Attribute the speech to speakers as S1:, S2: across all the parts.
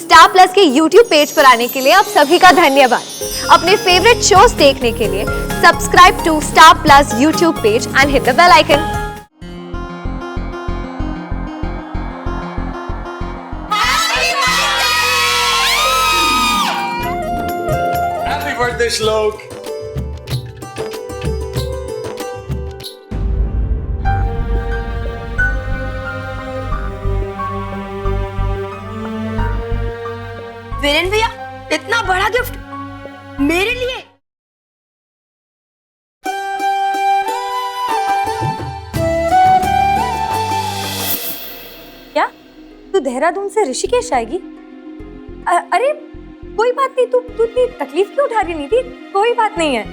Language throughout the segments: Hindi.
S1: स्टार प्लस के YouTube पेज पर आने के लिए आप सभी का धन्यवाद। अपने फेवरेट शोज देखने के लिए subscribe to Star Plus YouTube page and hit the bell icon.
S2: Happy birthday Shlok.
S3: Viren भैया, इतना बड़ा गिफ्ट मेरे लिए?
S4: क्या तू देहरादून से ऋषिकेश आएगी? अरे कोई बात नहीं, तू इतनी तकलीफ क्यों उठा रही निधि? कोई बात नहीं है।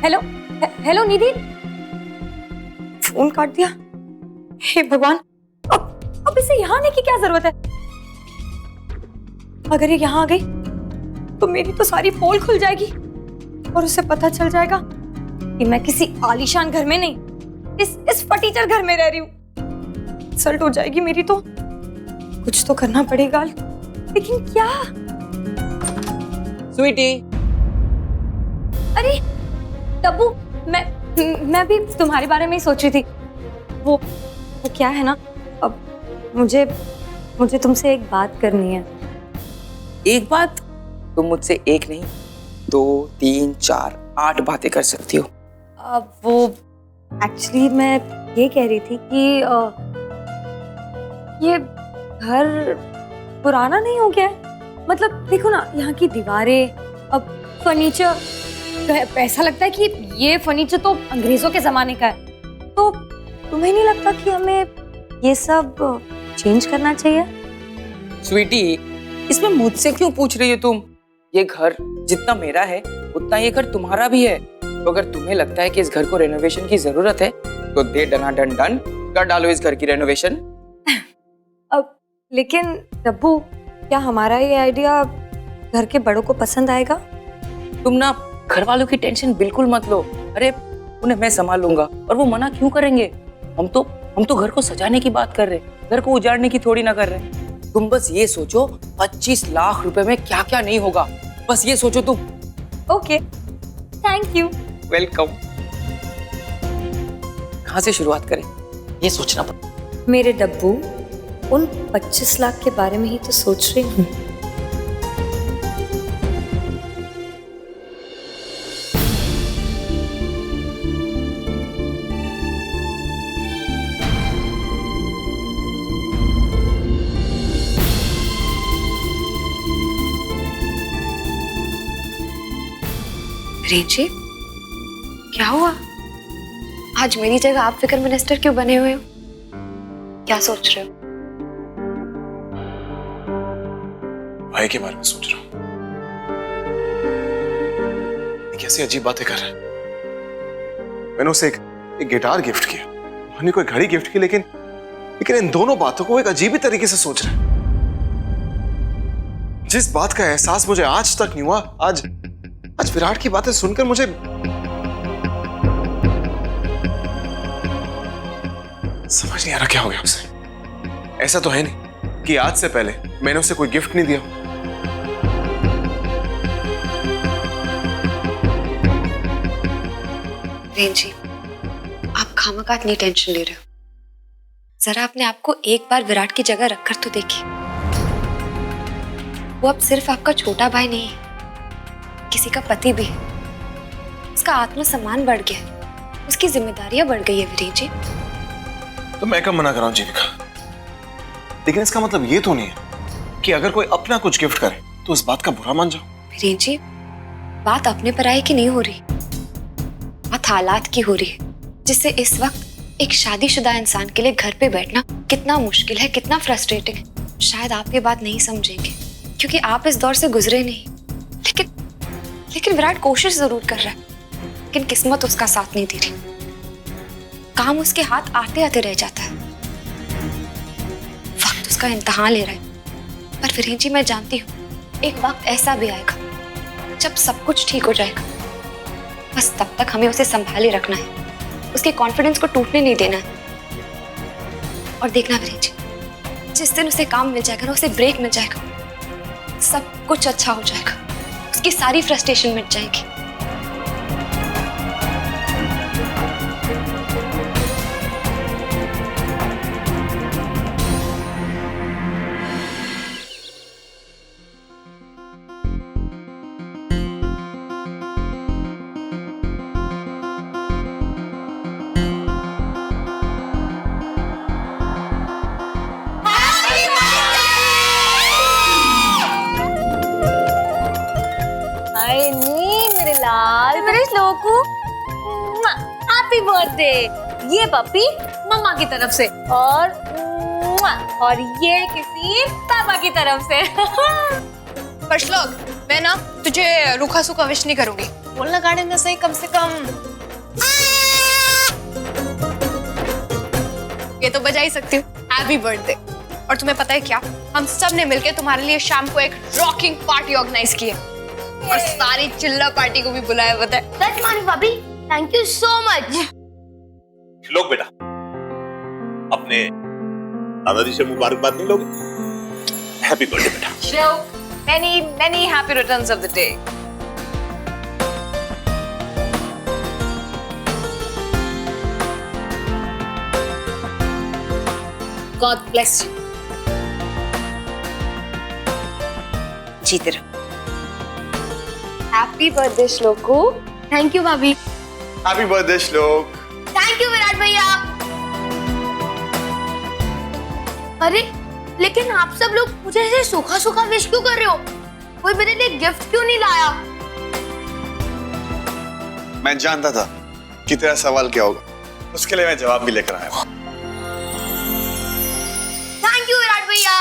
S4: हेलो निधि, फोन काट दिया। हे भगवान, अब इसे यहाँ आने की क्या जरूरत है? अगर ये यहाँ आ गई तो मेरी तो सारी पोल खुल जाएगी और उसे पता चल जाएगा कि मैं किसी आलीशान घर में नहीं, इस फटीचर घर में रह रही हूँ। इंसल्ट हो जाएगी मेरी तो। कुछ तो करना पड़ेगा, लेकिन क्या?
S5: स्वीटी।
S4: अरे तब्बू, मैं भी तुम्हारे बारे में ही सोच रही थी। वो क्या है ना, अब मुझे तुमसे एक बात करनी है।
S5: एक बात? तुम मुझसे एक नहीं, 2, 3, 4, 8 बातें कर सकती हो।
S4: वो एक्चुअली मैं ये कह रही थी कि ये घर पुराना नहीं हो गया है? मतलब देखो ना, यहाँ की दीवारें, अब फर्नीचर, तो ऐसा लगता है कि ये फर्नीचर तो अंग्रेजों के जमाने का है। तो तुम्हें नहीं लगता कि हमें ये सब चेंज करना चाहिए?
S5: स्वीटी, इसमें मुझसे क्यों पूछ रही हो तुम? ये घर जितना मेरा है उतना ये घर तुम्हारा भी है। तो अगर तुम्हें लगता है कि इस घर को रेनोवेशन की जरूरत है तो दे डनाडन डन कर डालो इस घर की रेनोवेशन।
S4: अब लेकिन डब्बू, क्या हमारा ये आइडिया घर के बड़ों को पसंद आएगा?
S5: तुम ना घर वालों की टेंशन बिल्कुल मत लो। अरे उन्हें मैं संभाल लूंगा, और वो मना क्यों करेंगे? हम तो घर को सजाने की बात कर रहे, घर को उजाड़ने की थोड़ी ना कर रहे। तुम बस ये सोचो 25 लाख रुपए में क्या क्या नहीं होगा, बस ये सोचो तुम।
S4: Okay, thank you.
S5: वेलकम। कहाँ से शुरुआत करें, ये सोचना पड़ता।
S4: मेरे डब्बू, उन 25 लाख के बारे में ही तो सोच रही हूँ।
S3: रेंजी, क्या हुआ? आज मेरी जगह आप फिक्र मिनिस्टर क्यों बने हुए हो? क्या सोच रहे हो?
S2: भाई के बारे में सोच रहा हूँ। ये कैसी अजीब बातें कर रहा है। मैंने उसे एक गिटार गिफ्ट किया, मैंने कोई घड़ी गिफ्ट की, लेकिन इन दोनों बातों को एक अजीब ही तरीके से सोच रहा है। जिस बात का एहसास मुझे आज तक नहीं हुआ, आज विराट की बातें सुनकर मुझे समझ नहीं आ रहा क्या हो गया उसे। ऐसा तो है नहीं कि आज से पहले मैंने उसे कोई गिफ्ट नहीं दिया।
S3: रेंजी, आप खामखा इतनी टेंशन ले रहे हो। जरा अपने आप को एक बार विराट की जगह रखकर तो देखिए। वो अब सिर्फ आपका छोटा भाई नहीं है, किसी का पति भी है। उसका आत्मसम्मान बढ़ गया है, उसकी जिम्मेदारियां बढ़ गई है वीरेन जी।
S2: तो मैं कब मना कर रहा हूं जीविका, लेकिन इसका मतलब ये तो नहीं है कि अगर कोई अपना कुछ गिफ्ट करे तो उस बात का बुरा मान जाओ।
S3: वीरेन जी, बात अपने पराये की नहीं हो रही, बात हालात की हो रही है, जिससे इस वक्त एक शादीशुदा इंसान के लिए घर पे बैठना कितना मुश्किल है, कितना फ्रस्ट्रेटिंग है। शायद आप ये बात नहीं समझेंगे क्योंकि आप इस दौर से गुजरे नहीं, लेकिन विराट कोशिश जरूर कर रहा है, लेकिन किस्मत उसका साथ नहीं दे रही। काम उसके हाथ आते आते रह जाता है, वक्त उसका इम्तिहान ले रहा है। पर वीरेन जी, मैं जानती हूँ एक वक्त ऐसा भी आएगा जब सब कुछ ठीक हो जाएगा। बस तब तक हमें उसे संभाले रखना है, उसके कॉन्फिडेंस को टूटने नहीं देना है। और देखना वीरेन जी, जिस दिन उसे काम मिल जाएगा ना, उसे ब्रेक मिल जाएगा, सब कुछ अच्छा हो जाएगा, उसकी सारी फ्रस्ट्रेशन मिट जाएगी।
S4: हाय नी मेरे लाल, मेरे श्लोकू, हैप्पी बर्थडे। ये पप्पी मम्मा की तरफ से और ये किसी पापा की तरफ से।
S6: पर श्लोक, मैं ना तुझे रूखा सूखा विश नहीं करूंगी। बोलना गार्डन में सही, कम से कम ये तो बजा ही सकती हूँ, हैप्पी बर्थडे। और तुम्हें पता है क्या, हम सब ने मिलकर तुम्हारे लिए शाम को एक रॉकिंग पार्टी ऑर्गेनाइज की है और सारी चिल्ला पार्टी को भी बुलाया। पता है?
S7: सच मानी भाभी, थैंक यू सो मच।
S8: श्लोक बेटा, अपने दादाजी से मुबारकबाद नहीं लोगे? हैप्पी बर्थडे बेटा।
S6: श्लोक, many many happy returns of the day. God bless you. जीते रहो।
S3: हैप्पी बर्थडे श्लोकू।
S7: थैंक यू भाभी।
S2: Happy birthday Shlok.
S7: Thank you Virat भैया। अरे लेकिन आप सब लोग मुझे ऐसे सूखा सूखा विश क्यों कर रहे हो? कोई मेरे लिए गिफ्ट क्यों नहीं लाया?
S2: मैं जानता था कि तेरा सवाल क्या होगा, उसके लिए मैं जवाब भी लेकर आया हूँ।
S7: थैंक यू विराट भैया।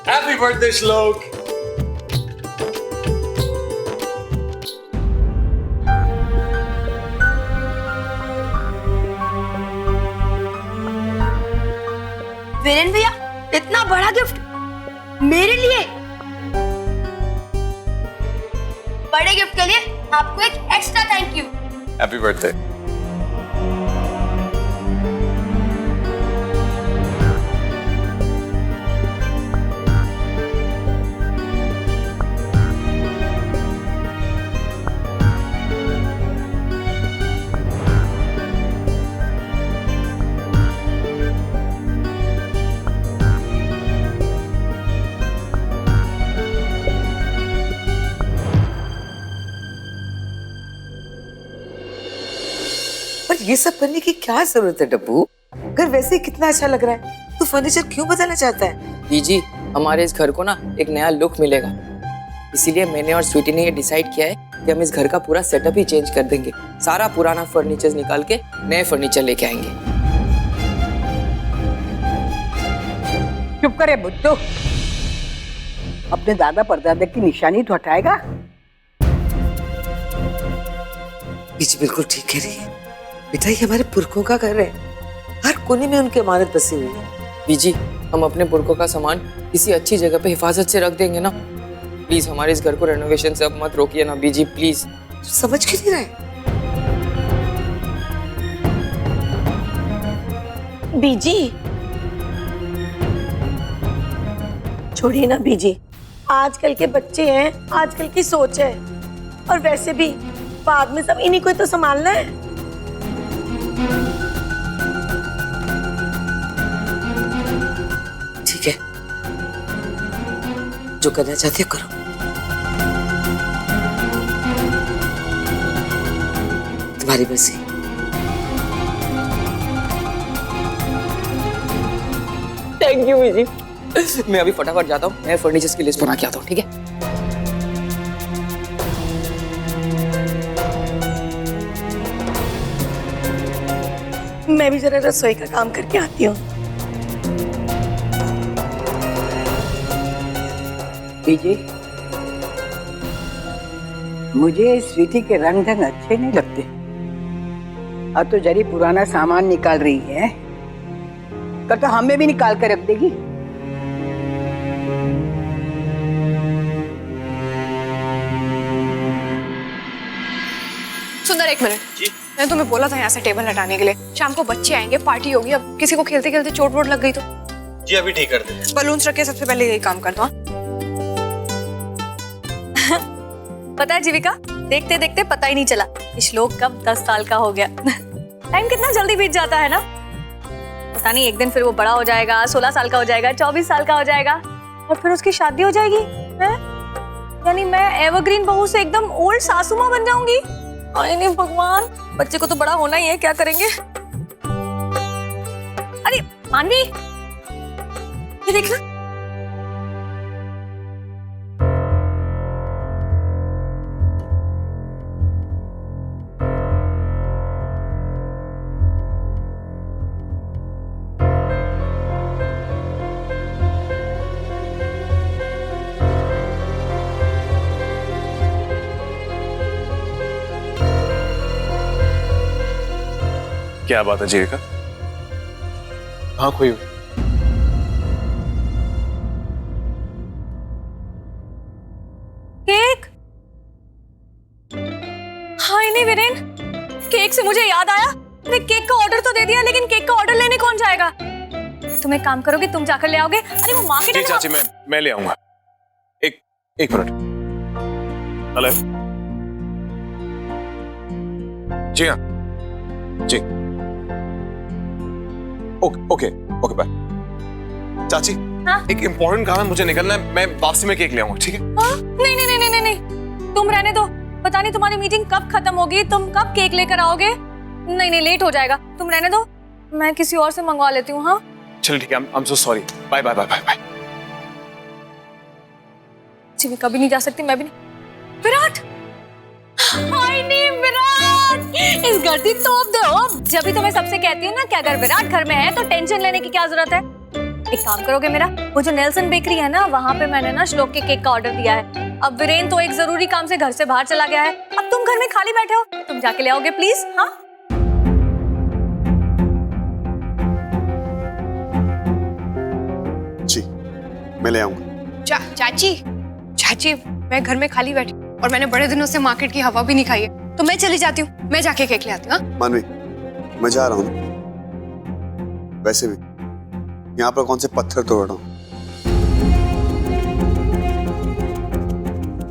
S2: Happy birthday Shlok.
S7: वीरेन भैया, इतना बड़ा गिफ्ट मेरे लिए? बड़े गिफ्ट के लिए आपको एक extra thank you.
S2: Happy birthday.
S9: पर ये सब करने की क्या जरूरत है डब्बू? घर वैसे ही कितना अच्छा लग रहा है, तू फर्नीचर क्यों बदलना चाहता है?
S5: बीजी, हमारे इस घर को ना एक नया लुक मिलेगा, इसीलिए मैंने और स्वीटी ने ये डिसाइड किया है कि हम इस घर का पूरा सेटअप ही चेंज कर देंगे। सारा पुराना फर्नीचर निकाल के नए फर्नीचर लेके आएंगे।
S10: चुप करे बुद्धू, अपने दादा परदादा की निशानी तो हटाएगा।
S9: बीजी बिल्कुल ठीक कह रही है बेटा, ये हमारे पुरखों का घर है, हर कोने में उनकी अमानत बसी हुई है।
S5: बीजी, हम अपने पुरखों का सामान किसी अच्छी जगह पे हिफाजत से रख देंगे ना। प्लीज हमारे इस घर को रेनोवेशन से अब मत रोकिए ना बीजी, प्लीज।
S9: समझ क्यों नहीं रहा है?
S11: बीजी छोड़िए ना बीजी, आजकल के बच्चे हैं, आजकल की सोच है, और वैसे भी बाद में सब इन्हीं को तो संभालना है।
S9: ठीक है, जो करना चाहते हो करो। तुम्हारी मर्जी।
S5: थैंक यू बीजी। मैं अभी फटाफट जाता हूँ, मैं फर्नीचर की लिस्ट बना के आता हूँ, ठीक है?
S11: मैं भी जरा रसोई का काम करके आती हूँ।
S10: बीजी, मुझे स्वीटी के रंग ढंग अच्छे नहीं लगते। अब तो जरी पुराना सामान निकाल रही है, कल तो हमें भी निकाल कर रख देगी।
S6: सुंदर, एक मिनट जी। मैंने तुम्हें बोला था यहाँ से टेबल हटाने के लिए। शाम को बच्चे आएंगे, पार्टी होगी, अब किसी को खेलते खेलते चोट वोट लग गई तो?
S12: जी अभी ठीक कर दे।
S6: बलून्स रख के सबसे पहले यही काम कर दो।
S4: पता है जीविका, देखते देखते पता ही नहीं चला कि श्लोक कब 10 साल का हो गया। टाइम कितना जल्दी बीत जाता है ना। पता नहीं एक दिन फिर वो बड़ा हो जाएगा, 16 साल का हो जाएगा, 24 साल का हो जाएगा और फिर उसकी शादी हो जाएगी है? यानी मैं एवरग्रीन बहू से एकदम ओल्ड सासू माँ बन जाऊंगी। अरे नहीं भगवान, बच्चे को तो बड़ा होना ही है, क्या करेंगे। अरे मानवी, ये देखना।
S2: क्या बात है जीविका? हाँ खोई हुई।
S4: केक? हाँ नहीं वीरेन, केक से मुझे याद आया, मैंने केक का ऑर्डर तो दे दिया, लेकिन केक का ऑर्डर लेने कौन जाएगा? तुम एक काम करोगे, तुम जाकर ले आओगे? अरे वो मार्केट
S2: जी चाची, मैं ले आऊंगा। एक मिनट। हेलो जी हाँ जी, ओके बाय। चाची
S4: हाँ?
S2: एक इम्पोर्टेंट काम है, मुझे निकलना है, मैं वापसी में केक ले आऊंगा, ठीक है?
S4: हाँ? नहीं, तुम रहने दो। पता नहीं तुम्हारी मीटिंग कब खत्म होगी, तुम कब केक लेकर आओगे? नहीं लेट हो जाएगा, तुम रहने दो, मैं किसी और से मंगवा लेती हूँ। हाँ
S2: चलो ठीक है, I'm so sorry, bye bye.
S4: जी मैं कभी नहीं जा सकती, मैं भी नहीं। विराट, हाय नहीं विराट, इस गर्दी तोप दो। जब भी तो मैं सबसे कहती हूँ ना कि अगर विराट घर में है तो टेंशन लेने की क्या जरूरत है। एक काम करोगे मेरा, वो जो नेल्सन बेकरी है ना, वहाँ पे मैंने ना श्लोक के केक का ऑर्डर दिया है। अब वीरेन तो एक जरूरी काम से घर से बाहर चला गया है, अब तुम घर में खाली बैठे हो, तुम जाके ले आओगे प्लीज। हाँ
S12: जी मैं ले आऊंगा।
S6: चाची मैं घर में खाली बैठी और मैंने बड़े दिनों से मार्केट की हवा भी नहीं खाई है, तो मैं चली जाती हूँ, मैं जाके केक ले आती हूँ।
S12: मानवी मैं जा रहा हूँ, वैसे भी यहाँ पर कौन से पत्थर तोड़ रहा हूँ,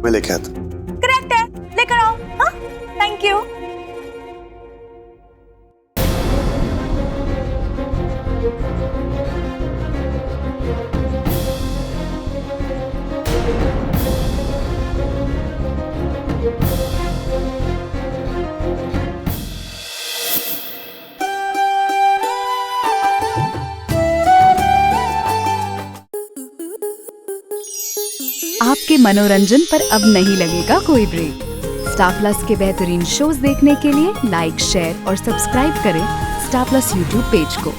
S12: मैं लेके आता हूँ।
S4: करेक्ट है, लेकर आओ। हाँ थैंक यू।
S13: आपके मनोरंजन पर अब नहीं लगेगा कोई ब्रेक। स्टार प्लस के बेहतरीन शोज देखने के लिए लाइक, शेयर और सब्सक्राइब करें स्टार प्लस यूट्यूब पेज को।